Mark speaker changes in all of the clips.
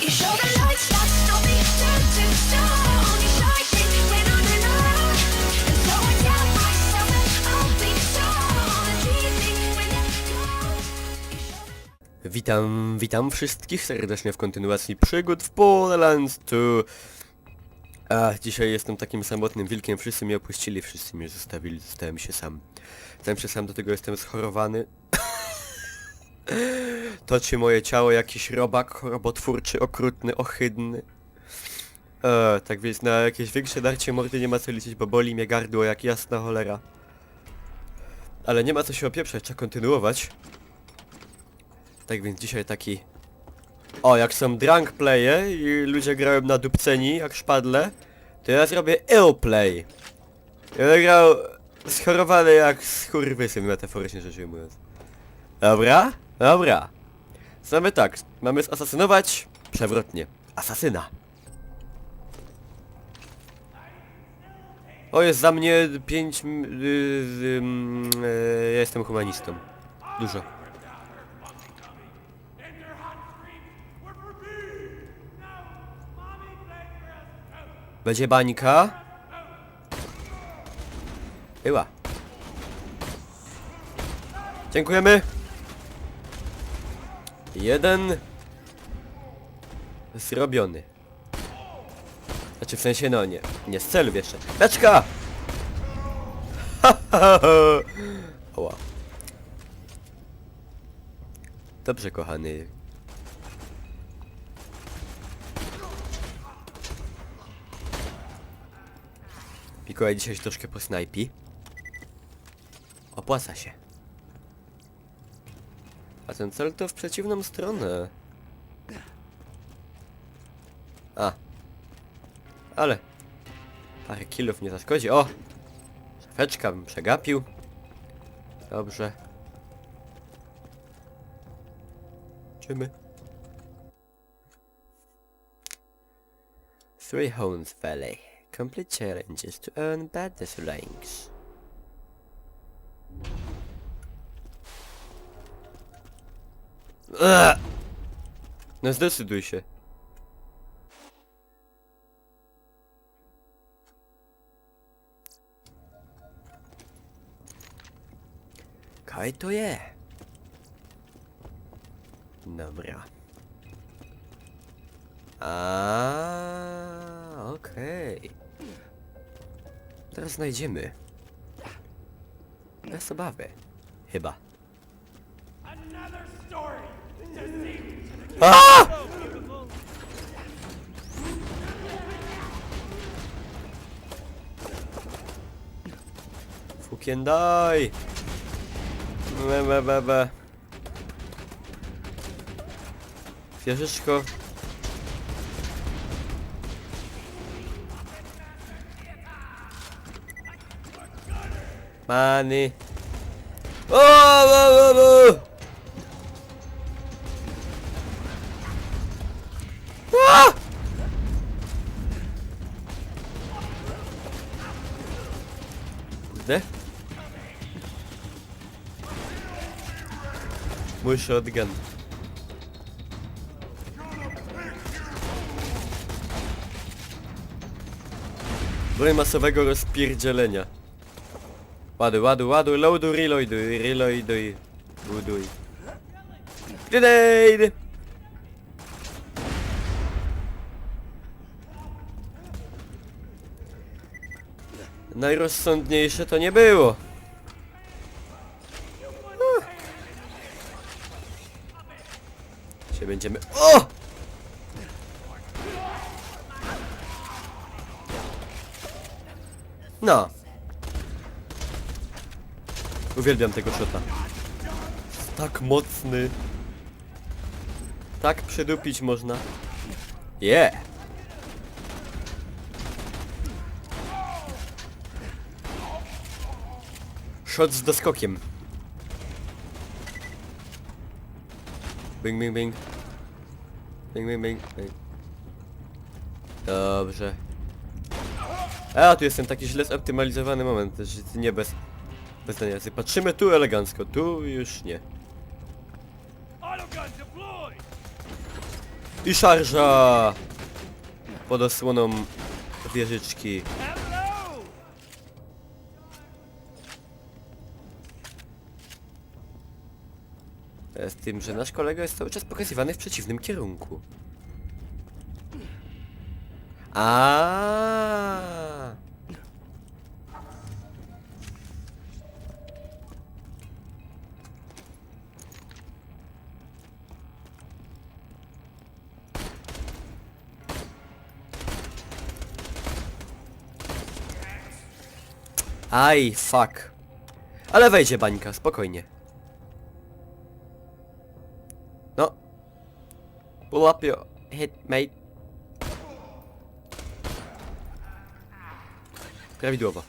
Speaker 1: You show the light, stop, stop me, turn to stone. You shining when I'm in love. And so I tell myself that I'll be strong. And keep me when it's gone. You show the
Speaker 2: Witam wszystkich serdecznie w kontynuacji przygód w Borderlands 2. Dzisiaj jestem takim samotnym wilkiem, wszyscy mnie opuścili, wszyscy mnie zostawili, zostałem się sam. Zostałem się sam, do tego jestem schorowany. Toczy moje ciało jakiś robak chorobotwórczy, okrutny, ohydny. Tak więc na jakieś większe darcie mordy nie ma co liczyć, bo boli mnie gardło jak jasna cholera. Ale nie ma co się opieprzać, trzeba kontynuować. Tak więc dzisiaj taki... jak są drunk playe i ludzie grają na dupceni jak szpadle, to ja zrobię ill play. Ja będę grał schorowany jak skurwysyn, metaforycznie rzecz ujmując. Dobra? Dobra. Znamy tak, mamy zasasynować przewrotnie. Asasyna. Jest za mnie 5... ja jestem humanistą. Dużo. Będzie bańka. Była. Dziękujemy. Jeden zrobiony. Znaczy w sensie no nie z celów jeszcze. Beczka! Oła. Dobrze kochany. Mikołaj dzisiaj troszkę posnajpi. Opłaca się. A ten cel to w przeciwną stronę. Ale parę kilów nie zaszkodzi. Szafeczka bym przegapił. Dobrze. Idziemy. Three Homes Valley. Complete challenges to earn badass ranks. No zdecyduj się. Kaj to je? Dobra. Okej. Teraz znajdziemy. Bez obawy. Chyba. Fukiendaj! Wieżyczko. Many. Kurde. Mój shotgun. Broń masowego rozpierdzielenia. Ładuj, loaduj, reloaduj. Buduj. Grenade! Najrozsądniejsze to nie było. Się będziemy... No. Uwielbiam tego shota. Jest tak mocny. Tak przydupić można. Shot z doskokiem. Bing, bing, bing. Bing, bing, bing, bing. Dobrze. Tu jestem taki źle zoptymalizowany moment, że nie bez jazdy. Patrzymy tu elegancko, tu już nie. I szarża! Pod osłoną wieżyczki. Z tym, że nasz kolega jest cały czas pokazywany w przeciwnym kierunku. A. Aj, fuck. Ale wejdzie bańka, spokojnie. No. Pull up your hit, mate. Prawidłowo.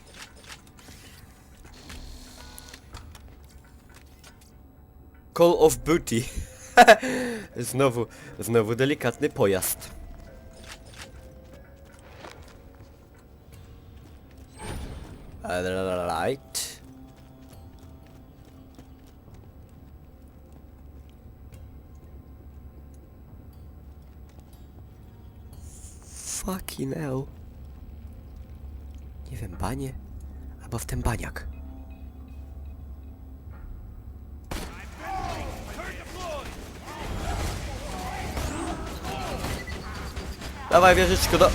Speaker 2: Call of Booty. Znowu delikatny pojazd. Right. Fucking hell. Nie wiem, banie? Albo w ten baniak. Dawaj wieżyczko do...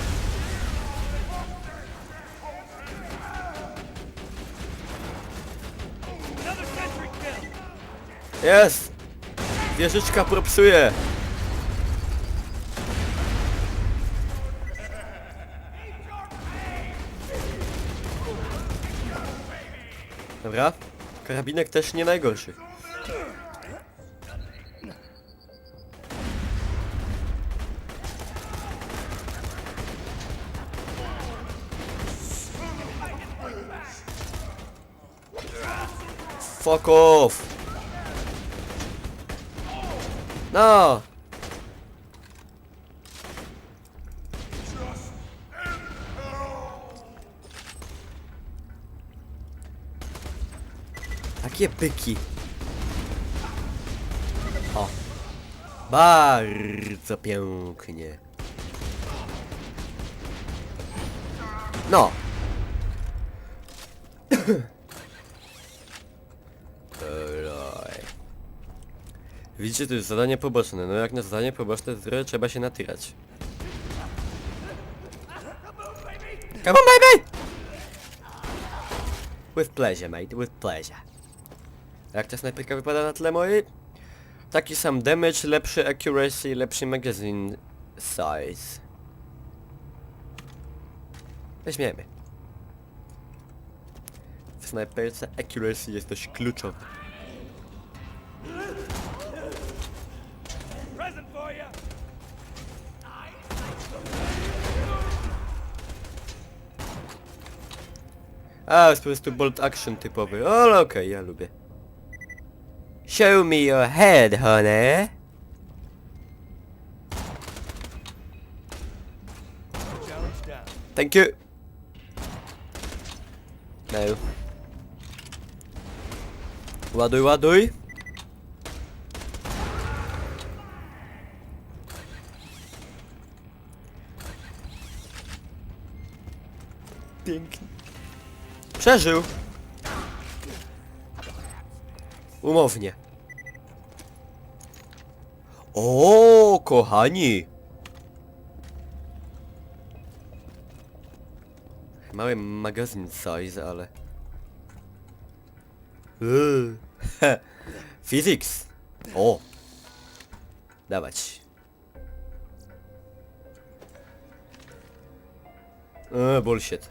Speaker 2: Jest! Wieżyczka propsuje! Dobra, karabinek też nie najgorszy. Fuck off! No! Takie byki. O. Bardzo pięknie. No. Widzicie, to jest zadanie poboczne. No jak na zadanie poboczne, to trochę trzeba się natyrać. Come on, baby! With pleasure, mate, with pleasure. Jak ta snajperka wypada na tle mojej? Taki sam damage, lepszy accuracy, lepszy magazine size. Weźmiemy. W snajperce accuracy jest dość kluczowy. A, jest po prostu bolt action typowy, ale okej, ja lubię. Show me your head, honey. Thank you. No. Ładuj, ładuj. Pięknie. Przeżył. Umownie. O, kochani. Mały magazyn size, ale... Physics. O. Dawać. Bullshit.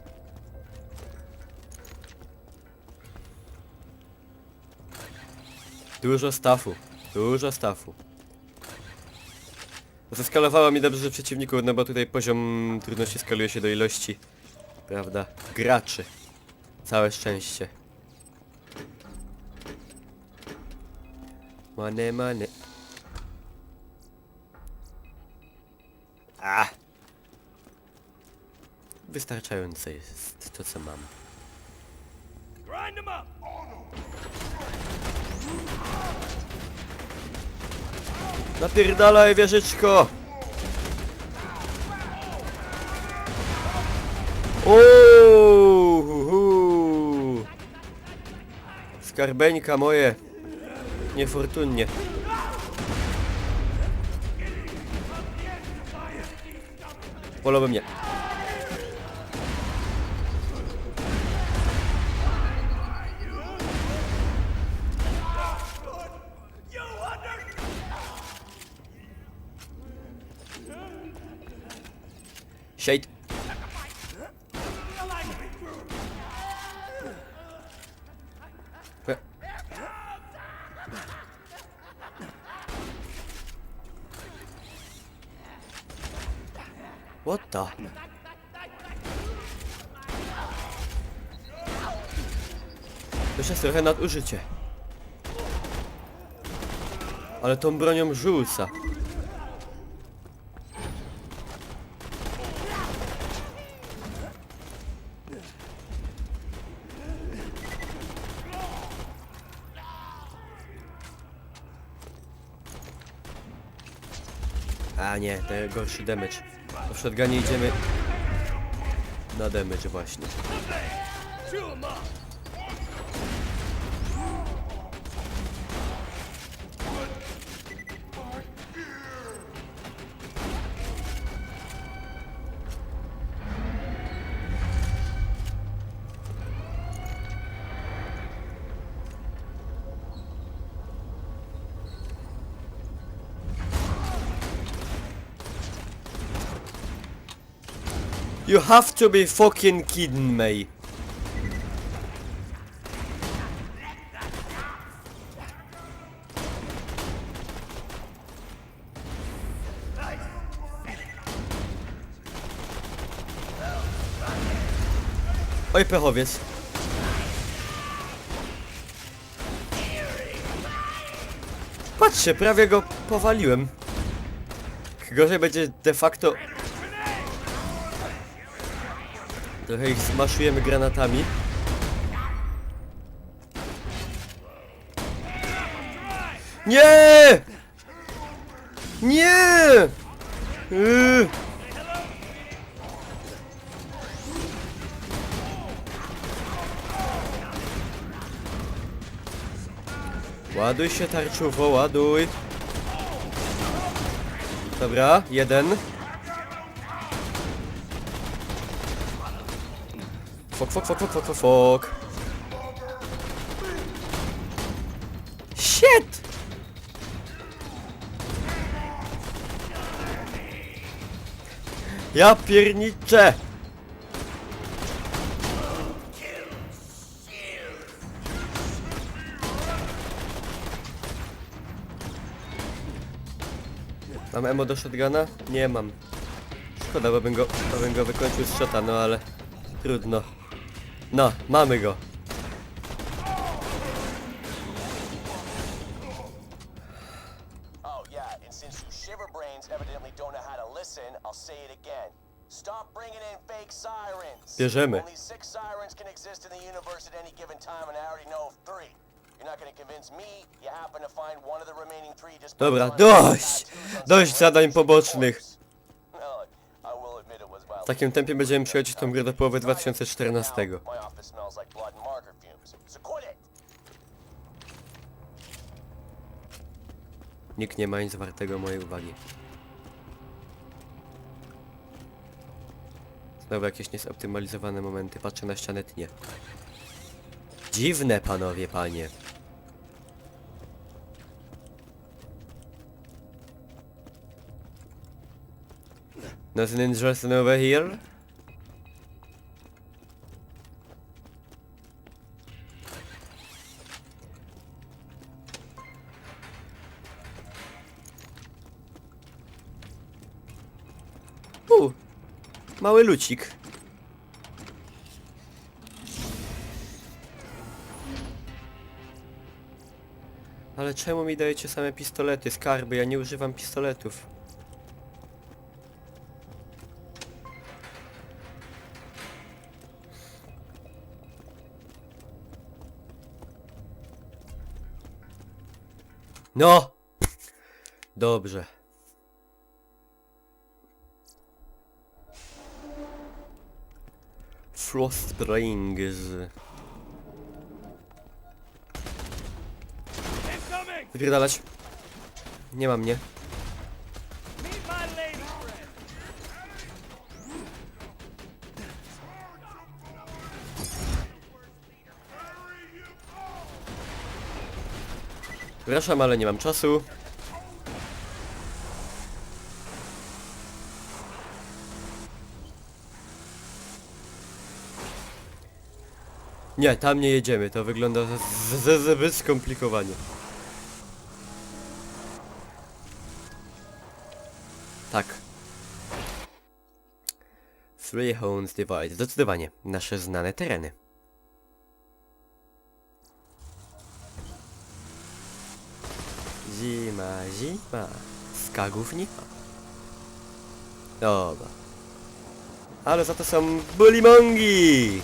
Speaker 2: Dużo staffu. Dużo staffu. Zeskalowało mi dobrze przeciwników, no bo tutaj poziom trudności skaluje się do ilości, prawda, graczy. Całe szczęście. Money, money. A! Wystarczające jest to, co mam. Napierdalaj, wieżyczko! Uuu, skarbeńka moje. Niefortunnie. Wolałbym mnie. Shade. What the? To jest trochę nadużycie. Ale tą bronią rzuca. A nie, to gorszy damage. Po shotgunie idziemy na damage właśnie. You have to be fucking kidding me. Oj, pechowiec. Patrzcie, prawie go powaliłem. Gorzej będzie de facto... Trochę ich zmaszujemy granatami. Nie! Nie! Ładuj się, tarczuwo, ładuj. Dobra, jeden. Fok. Shit! Ja pierniczę! Mam ammo do shotguna? Nie mam. Szkoda, bo bym go wykończył z shota, no ale... Trudno. No, mamy go.
Speaker 3: Oh yeah, and since you shiverbrains evidently don't know how to listen, I'll say it again. Stop bringing in fake sirens.
Speaker 2: Bierzemy.
Speaker 3: Only 6 sirens can exist in the universe at any given time, and I already know of 3. You're not gonna convince me. You happen to find one of the remaining 3 just...
Speaker 2: Dobra, dość! Dość zadań pobocznych.
Speaker 3: Well, I will admit it was
Speaker 2: W takim tempie będziemy przechodzić tą grę do połowy 2014.
Speaker 3: My office smells like blood and marker fumes. So quit it.
Speaker 2: Nikt nie ma nic wartego mojej uwagi. Znowu jakieś niezoptymalizowane momenty. Patrzę na ścianę, tnie. Dziwne, panowie, panie. Nothing interesting over here? Mały lucik. Ale czemu mi dajecie same pistolety, skarby? Ja nie używam pistoletów. No! Dobrze. Frost Springs. Wypierdalać. Nie ma mnie. Przepraszam, ale nie mam czasu. Nie, tam nie jedziemy, to wygląda zbyt skomplikowanie. Tak. Three Homes Divide. Zdecydowanie. Nasze znane tereny. Zima, zima. Skagów nie ma. Dobra. Ale za to są bulimongi!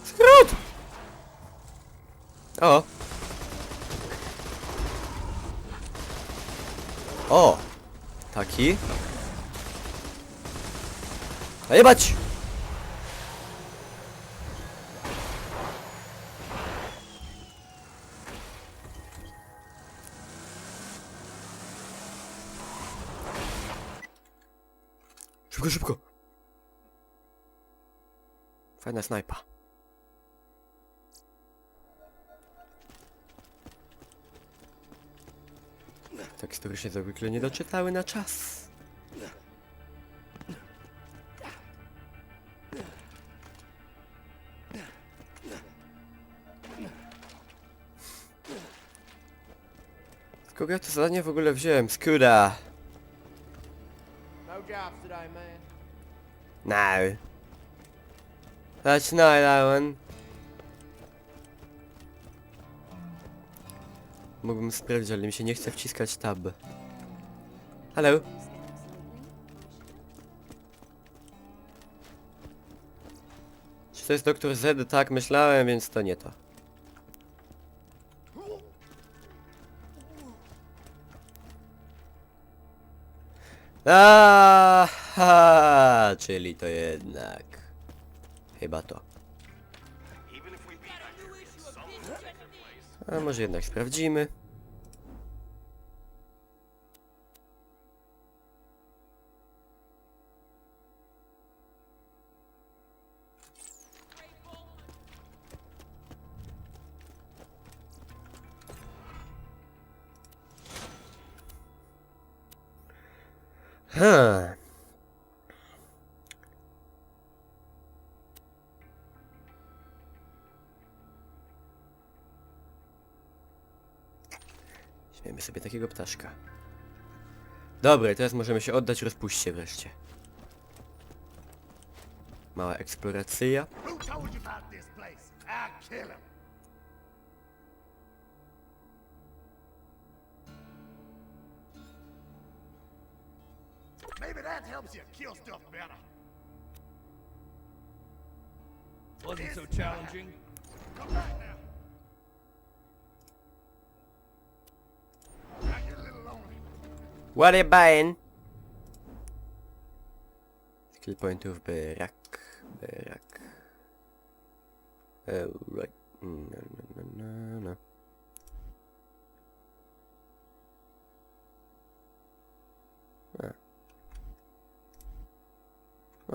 Speaker 2: Skrót! O! O! Taki? Najebać! Szybko, szybko! Fajna snajpa. Tekstury się zwykle nie doczytały na czas. Z kogo ja to zadanie w ogóle wziąłem? Skuda!
Speaker 4: No jobs today, man.
Speaker 2: No. That's not that one. Mógłbym sprawdzić, ale mi się nie chce wciskać tab. Hello? Czy to jest Dr. Z? Tak, myślałem, więc to nie to. Aha, czyli to jednak. Chyba to. A może jednak sprawdzimy. Ha. Śmiejmy sobie takiego ptaszka. Dobra, teraz możemy się oddać rozpuście wreszcie. Mała eksploracja.
Speaker 5: Who told you about this place? I'll kill him. Maybe that helps you kill stuff better.
Speaker 4: Wasn't so challenging.
Speaker 5: Come back now. I get a little lonely.
Speaker 2: What are you buying? Skill pointów brak. Right. No. A.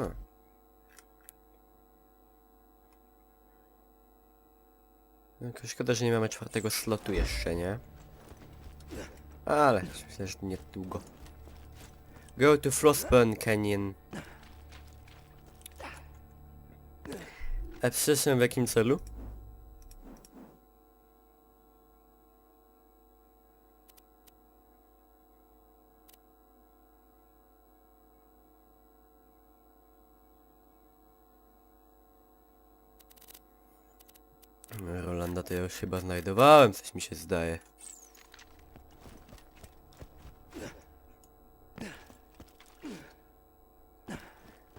Speaker 2: Tylko szkoda, że nie mamy 4. slotu jeszcze, nie? Ale myślę, że niedługo. Go to Frostburn Canyon. A przyszłem w jakim celu? Rolanda to ja już chyba znajdowałem, coś mi się zdaje.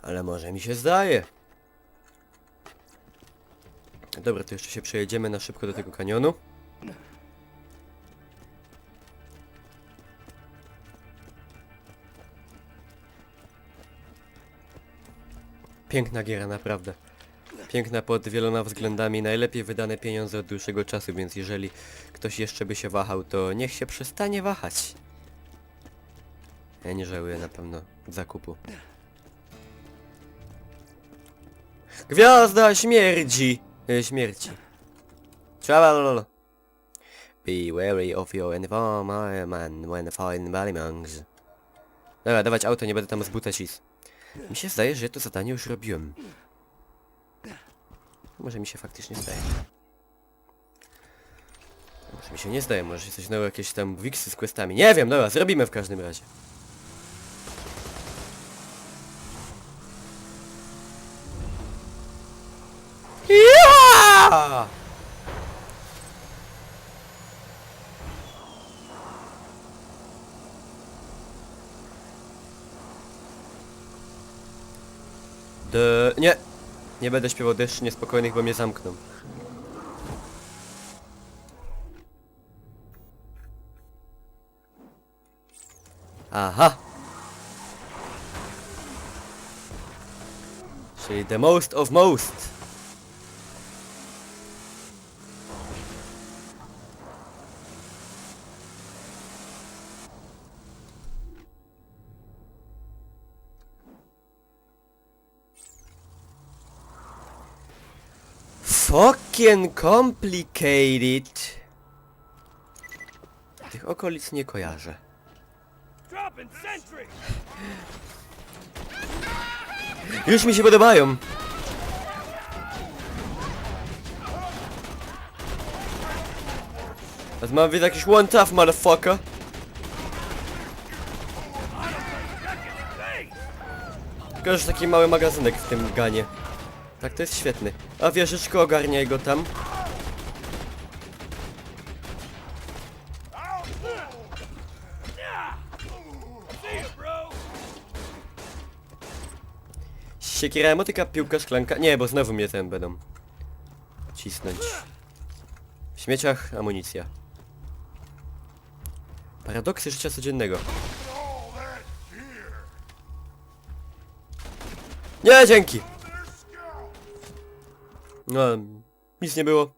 Speaker 2: Ale może mi się zdaje. Dobra, to jeszcze się przejedziemy na szybko do tego kanionu. Piękna giera, naprawdę. Piękna pod wieloma względami, najlepiej wydane pieniądze od dłuższego czasu, więc jeżeli ktoś jeszcze by się wahał, to niech się przestanie wahać. Ja nie żałuję na pewno zakupu. Gwiazda śmierdzi! Śmierci. Tralalala. Be wary of your environment when fighting ballymongs. Dobra, dawać auto, nie będę tam z buta cis. Mi się zdaje, że ja to zadanie już robiłem. Może mi się faktycznie zdaje. Może mi się nie zdaje, może się coś znowu jakieś tam wiksy z questami. Nie wiem, dobra, zrobimy w każdym razie. Ja! Nie! Nie będę śpiewał deszcz niespokojnych, bo mnie zamkną. Aha! Czyli the most of most. Fucking complicated. Tych okolic nie kojarzę.
Speaker 4: Dropping sentry!
Speaker 2: Już mi się podobają. A mam widzę jakiś one tough motherfucker. Tylko, że taki mały magazynek w tym ganie. Tak, to jest świetny. A wieżyczko, ogarniaj go tam. Siekiera, motyka, piłka, szklanka. Nie, bo znowu mnie ten będą cisnąć. W śmieciach amunicja. Paradoksy życia codziennego. Nie, dzięki! No, nic nie było.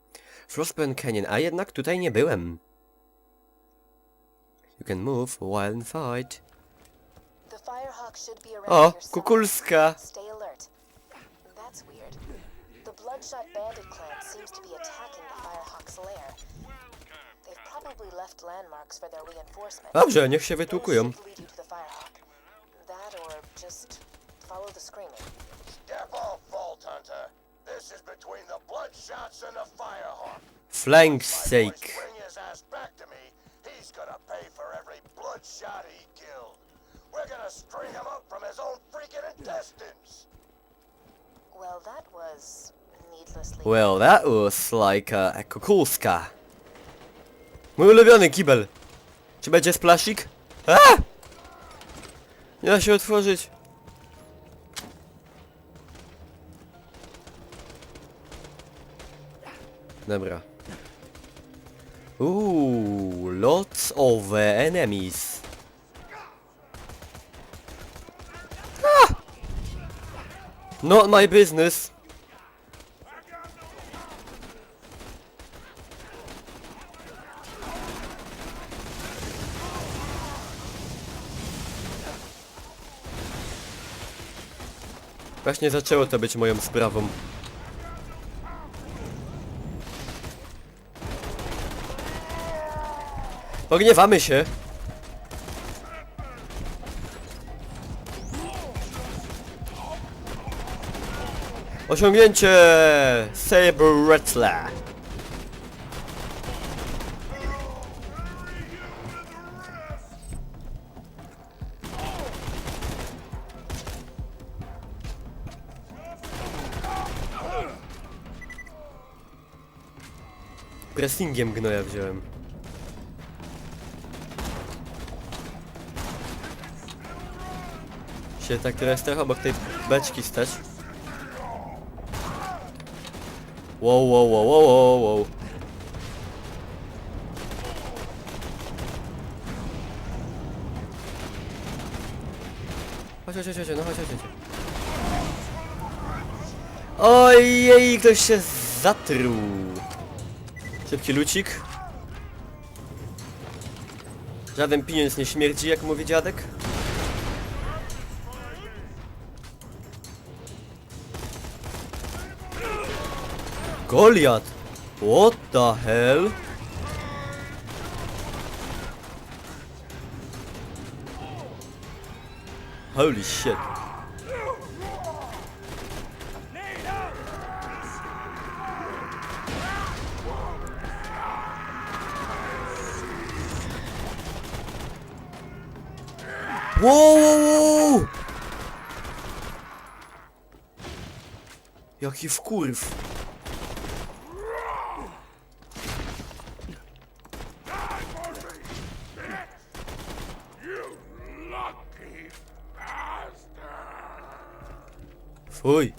Speaker 2: Frostburn Canyon, a jednak tutaj nie byłem. You can move while in fight.
Speaker 6: The Firehawk should be around
Speaker 2: O,
Speaker 6: here somewhere.
Speaker 2: kukulska.
Speaker 6: Stay alert. That's weird. The Bloodshot Bandit clan seems to be attacking the Firehawk's lair. They've probably left landmarks for their reinforcements.
Speaker 2: Dobrze, niech się
Speaker 6: Those
Speaker 2: wytłukują.
Speaker 6: should lead you to the Firehawk. That or just follow the screaming.
Speaker 3: Step off, Vault Hunter. This is between the Bloodshots and the Firehawk.
Speaker 2: Flank
Speaker 3: My boy
Speaker 2: sake.
Speaker 3: bring his ass back to me, he's gonna pay for every Bloodshot he killed. We're gonna string him up from his own freaking intestines.
Speaker 6: Well, that was needlessly...
Speaker 2: Well, that was like a kukulska. Mój ulubiony kibel. Czy będzie splaszik? A! Nie da się otworzyć. Dobra. Lots of enemies. Ah! Not my business. Właśnie zaczęło to być moją sprawą. Pogniewamy się. Osiągnięcie Saber Rattler. Pressingiem gnoja wziąłem. Się tak teraz trochę obok tej beczki stać. Wow, wow, wow, wow, wow, wow. Chodź, no chodź. Ojej, ktoś się zatruł. Szybki lucik. Żaden pieniądz nie śmierdzi, jak mówi dziadek. Goliat! What the hell? Holy shit. Wow! Jaki wkurw. Fuj.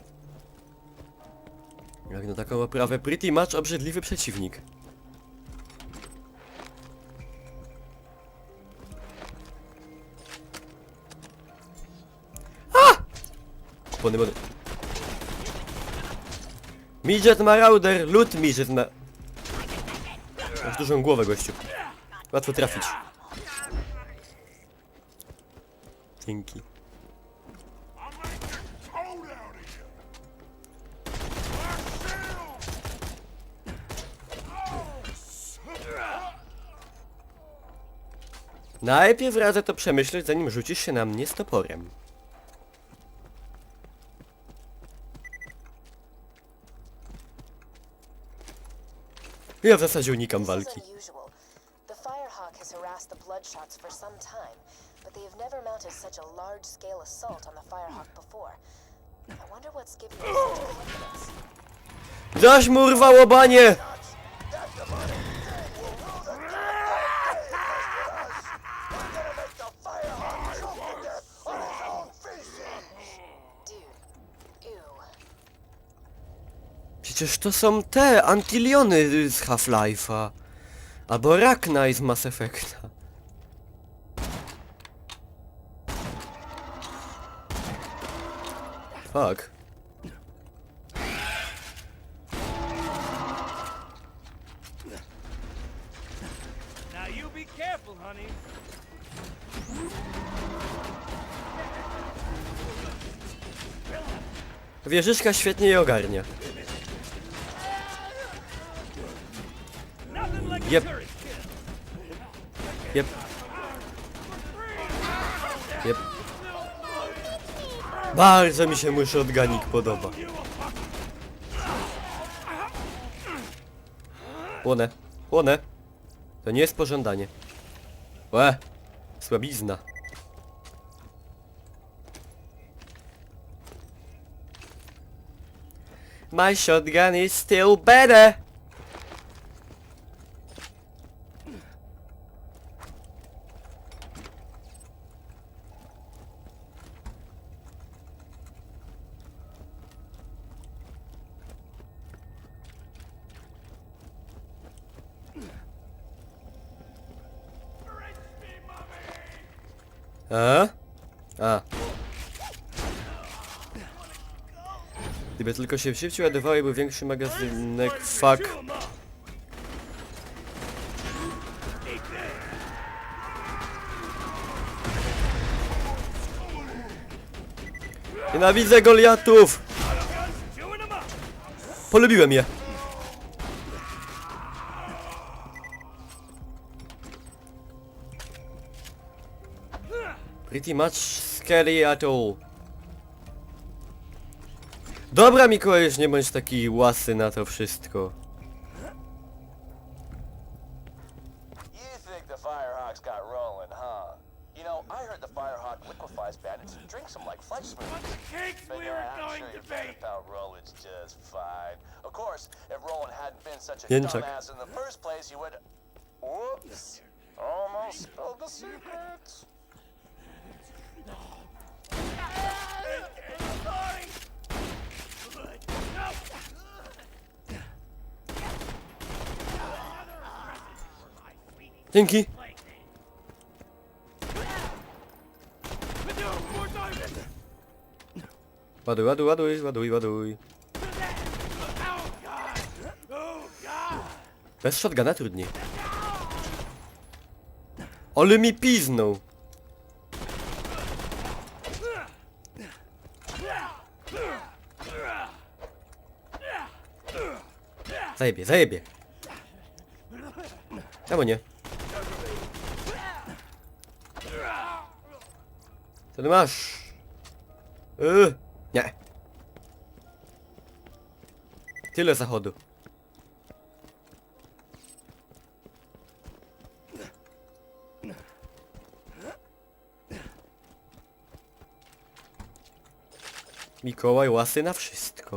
Speaker 2: Jak na taką oprawę pretty much obrzydliwy przeciwnik. Bony. Midget Marauder, loot midget ma... Masz dużą głowę, gościu. Łatwo trafić. Dzięki. Najpierw radzę to przemyśleć, zanim rzucisz się na mnie z toporem. Ja w zasadzie unikam walki.
Speaker 6: This is unusual. The Firehawk has harassed the Bloodshots for some time, but they have never mounted such a large-scale assault on the Firehawk before. I wonder what's giving them such confidence.
Speaker 2: Zaś mu urwało banie! Przecież to są te Antiliony z Half-Life'a. Albo Rachni z Mass Effecta. Fuck.
Speaker 4: Now you be careful, honey.
Speaker 2: Wieżyczka świetnie je ogarnia.
Speaker 4: Nothing like a
Speaker 2: Yep.
Speaker 4: turret kill.
Speaker 2: Jep. Jep. Bardzo mi się mój shotgunik podoba. Płonę. Płonę. To nie jest pożądanie. Łe. Słabizna. My shotgun is still better. A. Gdyby tylko się szybciej ładowały i był większy magazynek, fuck. Nienawidzę Goliatów!
Speaker 4: Chewing them up.
Speaker 2: Polubiłem je. Pretty much scary at all. Dobra, Mikołaj, już nie bądź taki łasy na to wszystko.
Speaker 3: You think the Firehawks got rolling, huh? You know, I heard the Firehawk liquefies bandits and drinks them like flight smoothies.
Speaker 4: Cakes
Speaker 3: But
Speaker 4: we
Speaker 3: yeah,
Speaker 4: were
Speaker 3: I'm
Speaker 4: going
Speaker 3: sure
Speaker 4: to
Speaker 3: you're right
Speaker 4: be.
Speaker 3: about Roland's just fine. Of course, if Roland hadn't been such a
Speaker 2: Jęczak.
Speaker 3: dumbass in the first place, you would... Whoops! Almost spilled the secrets.
Speaker 2: Dzięki. Ładuj, ładuj, ładuj, ładuj, ładuj. Bez shotguna trudniej. Ale mi piznął. Zajebie, zajebie. Czemu nie? Co ty masz? Nie. Tyle zachodu. Mikołaj łasy na wszystko.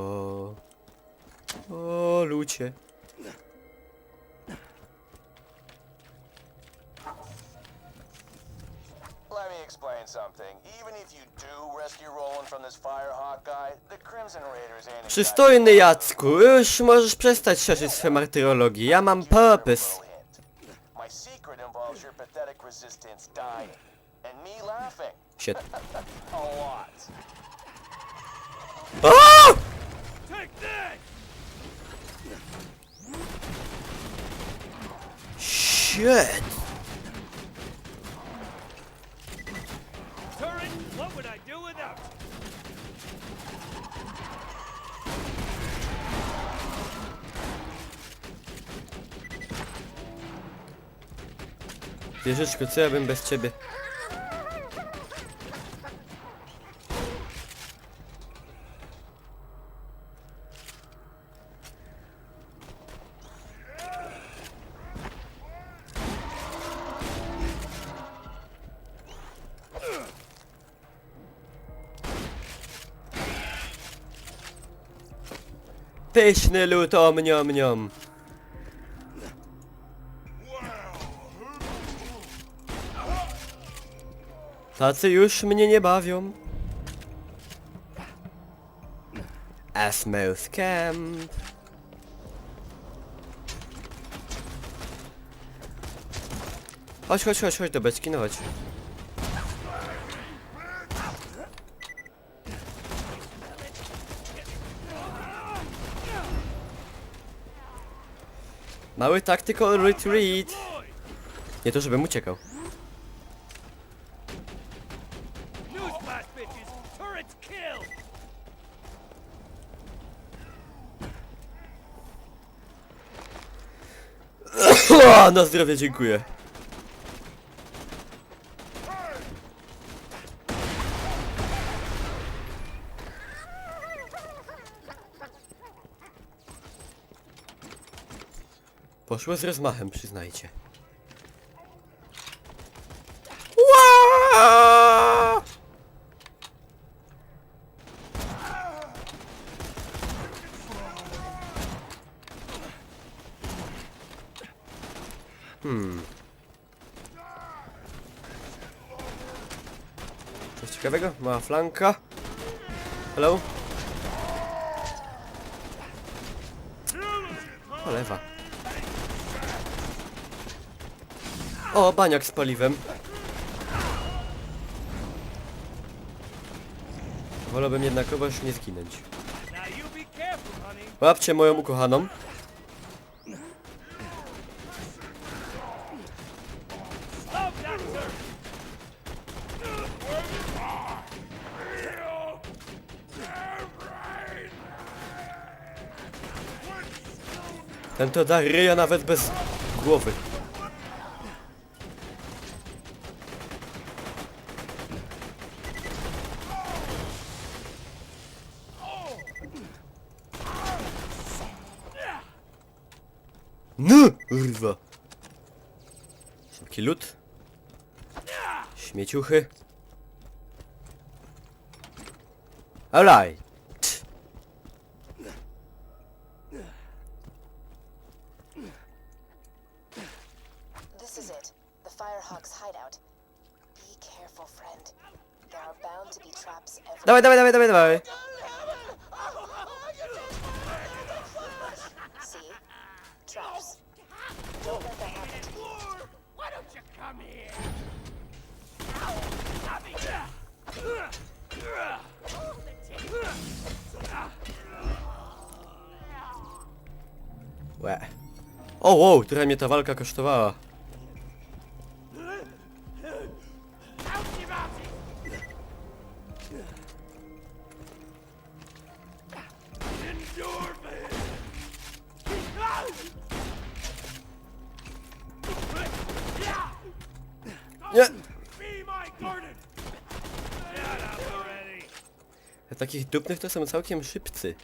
Speaker 2: O, lucie.
Speaker 3: Let me explain something. Even if you do rescue Roland from this Firehawk guy, the Crimson Raiders ain't...
Speaker 2: Przystojny Jacku, już możesz przestać szerzyć swe martyrologii. Ja mam purpose.
Speaker 3: My secret involves your pathetic resistance dying. And me laughing.
Speaker 2: Shit.
Speaker 3: A lot.
Speaker 2: O!
Speaker 4: Take that!
Speaker 2: Shit.
Speaker 4: Turret, what would I do without you?
Speaker 2: Wieżyczko, co ja bym bez ciebie? Pyszny lód, omniom niom. Tacy już mnie nie bawią. Asmoth Camp. Chodź, chodź, chodź, chodź do beczki, no chodź. Mały tactical retreat. Nie to, żebym uciekał.
Speaker 4: Newsflash, bitches! Turret's killed!
Speaker 2: Na zdrowie, dziękuję. Poszło z rozmachem, przyznajcie. Ła! Coś ciekawego? Mała flanka. Hello? O, lewa. O, baniak z paliwem. Wolałbym jednakowoż nie zginąć.
Speaker 4: Now you be careful, honey.
Speaker 2: Łapcie moją ukochaną.
Speaker 4: Love that turret!
Speaker 2: Ten to da ryja nawet bez głowy. No, kurwa. Szybki lód. Śmieciuchy. Alright.
Speaker 6: This is it. The Firehawk's hideout. Be careful, friend. There are bound to be traps everywhere.
Speaker 2: Dawaj, dawaj, dawaj, dawaj, dawaj.
Speaker 6: See? Traps. Don't let that happen to you.
Speaker 2: Łe. O, wow, która mnie ta walka kosztowała. Nie!
Speaker 4: Be my garden! Shut up already!
Speaker 2: Takich dupnych to są całkiem szybcy.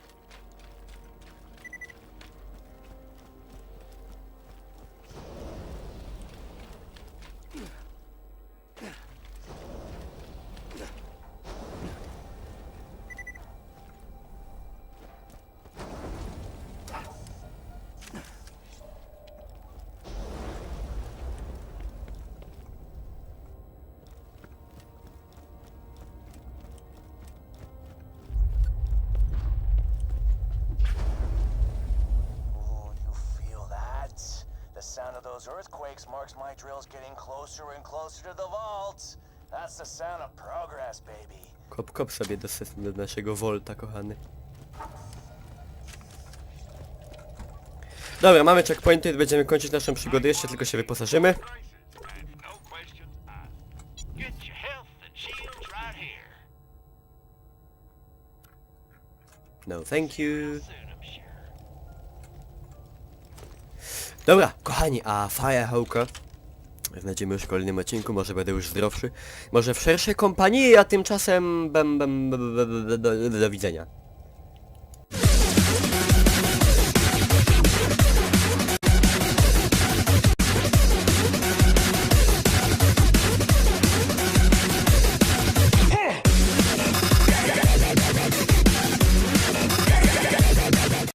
Speaker 3: Oh, do you feel that? The sound of those earthquakes marks my drills getting closer and closer to the vaults. That's the sound of progress, baby.
Speaker 2: Kop, kop sobie do naszego Volta, kochany. Dobra, mamy checkpointy, będziemy kończyć naszą przygodę, jeszcze tylko się wyposażymy.
Speaker 7: No questions asked. Get your health and shields right here.
Speaker 2: No thank you.
Speaker 7: Soon, I'm sure.
Speaker 2: Dobra, kochani, a Firehawka znajdziemy już w kolejnym odcinku, może będę już zdrowszy, może w szerszej kompanii, a tymczasem do widzenia.